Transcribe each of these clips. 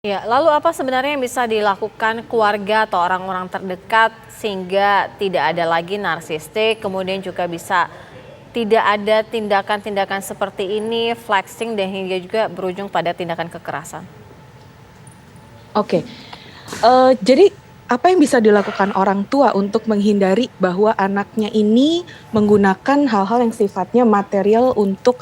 Ya, lalu apa sebenarnya yang bisa dilakukan keluarga atau orang-orang terdekat sehingga tidak ada lagi narsistik, kemudian juga bisa tidak ada tindakan-tindakan seperti ini, flexing dan hingga juga berujung pada tindakan kekerasan? Oke, jadi apa yang bisa dilakukan orang tua untuk menghindari bahwa anaknya ini menggunakan hal-hal yang sifatnya material untuk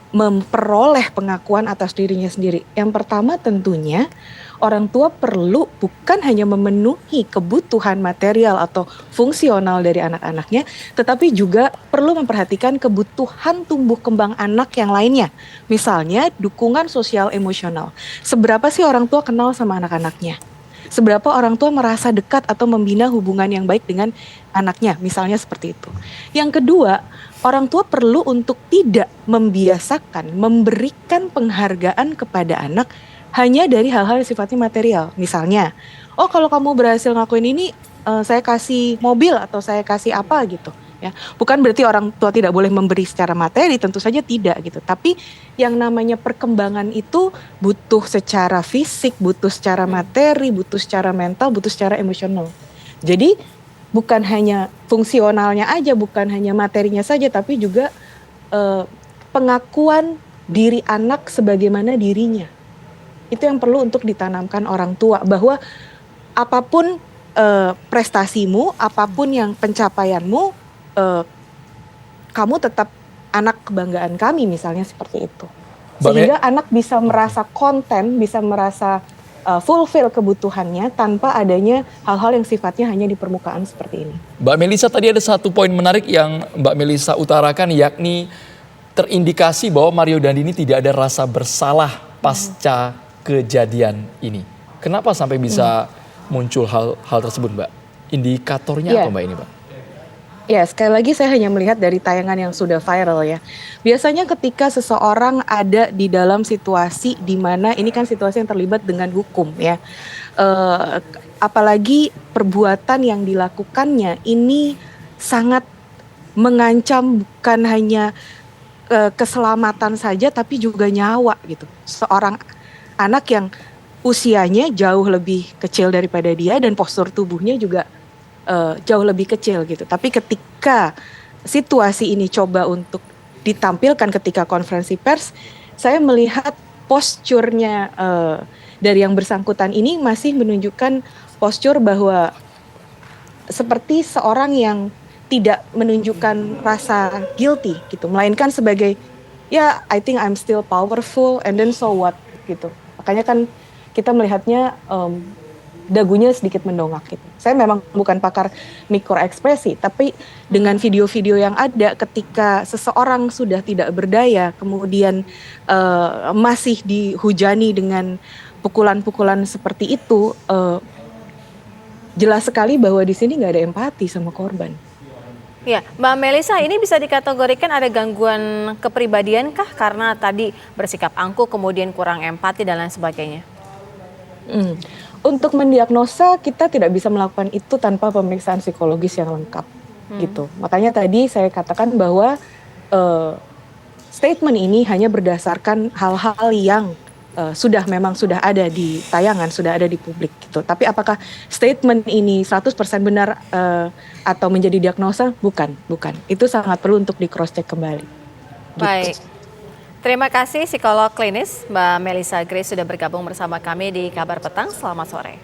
memperoleh pengakuan atas dirinya sendiri? Yang pertama tentunya orang tua perlu bukan hanya memenuhi kebutuhan material atau fungsional dari anak-anaknya, tetapi juga perlu memperhatikan kebutuhan tumbuh kembang anak yang lainnya. Misalnya dukungan sosial emosional. Seberapa sih orang tua kenal sama anak-anaknya? Seberapa orang tua merasa dekat atau membina hubungan yang baik dengan anaknya, misalnya seperti itu. Yang kedua, orang tua perlu untuk tidak membiasakan memberikan penghargaan kepada anak hanya dari hal-hal yang sifatnya material. Misalnya, oh kalau kamu berhasil ngakuin ini, saya kasih mobil atau saya kasih apa gitu. Ya, bukan berarti orang tua tidak boleh memberi secara materi, tentu saja tidak gitu. Tapi yang namanya perkembangan itu butuh secara fisik, butuh secara materi, butuh secara mental, butuh secara emosional. Jadi bukan hanya fungsionalnya aja, bukan hanya materinya saja, tapi juga pengakuan diri anak sebagaimana dirinya. Itu yang perlu untuk ditanamkan orang tua, bahwa apapun prestasimu, apapun yang pencapaianmu, kamu tetap anak kebanggaan kami, misalnya seperti itu. Sehingga anak bisa merasa konten, bisa merasa fulfill kebutuhannya tanpa adanya hal-hal yang sifatnya hanya di permukaan seperti ini. Mbak Melisa, tadi ada satu poin menarik yang Mbak Melisa utarakan, yakni terindikasi bahwa Mario Dandini tidak ada rasa bersalah pasca kejadian ini. Kenapa sampai bisa muncul hal tersebut, Mbak? Indikatornya apa, Mbak, ini, Mbak? Ya, sekali lagi saya hanya melihat dari tayangan yang sudah viral ya. Biasanya ketika seseorang ada di dalam situasi di mana ini kan situasi yang terlibat dengan hukum ya. Apalagi perbuatan yang dilakukannya ini sangat mengancam bukan hanya keselamatan saja tapi juga nyawa gitu. Seorang anak yang usianya jauh lebih kecil daripada dia dan postur tubuhnya juga jauh lebih kecil gitu. Tapi ketika situasi ini coba untuk ditampilkan ketika konferensi pers, saya melihat posturnya dari yang bersangkutan ini masih menunjukkan postur bahwa seperti seorang yang tidak menunjukkan rasa guilty gitu, melainkan sebagai ya I think I'm still powerful and then so what gitu. Makanya kan kita melihatnya dagunya sedikit mendongak gitu. Saya memang bukan pakar mikroekspresi, tapi dengan video-video yang ada ketika seseorang sudah tidak berdaya, kemudian masih dihujani dengan pukulan-pukulan seperti itu, jelas sekali bahwa di sini nggak ada empati sama korban. Ya, Mbak Melisa, ini bisa dikategorikan ada gangguan kepribadian kah karena tadi bersikap angkuh, kemudian kurang empati dan lain sebagainya? Untuk mendiagnosa kita tidak bisa melakukan itu tanpa pemeriksaan psikologis yang lengkap gitu. Makanya tadi saya katakan bahwa statement ini hanya berdasarkan hal-hal yang memang sudah ada di tayangan, sudah ada di publik gitu. Tapi apakah statement ini 100% benar atau menjadi diagnosa? Bukan. Itu sangat perlu untuk di cross check kembali. Baik. Terima kasih psikolog klinis Mbak Melisa Grace sudah bergabung bersama kami di Kabar Petang. Selamat sore.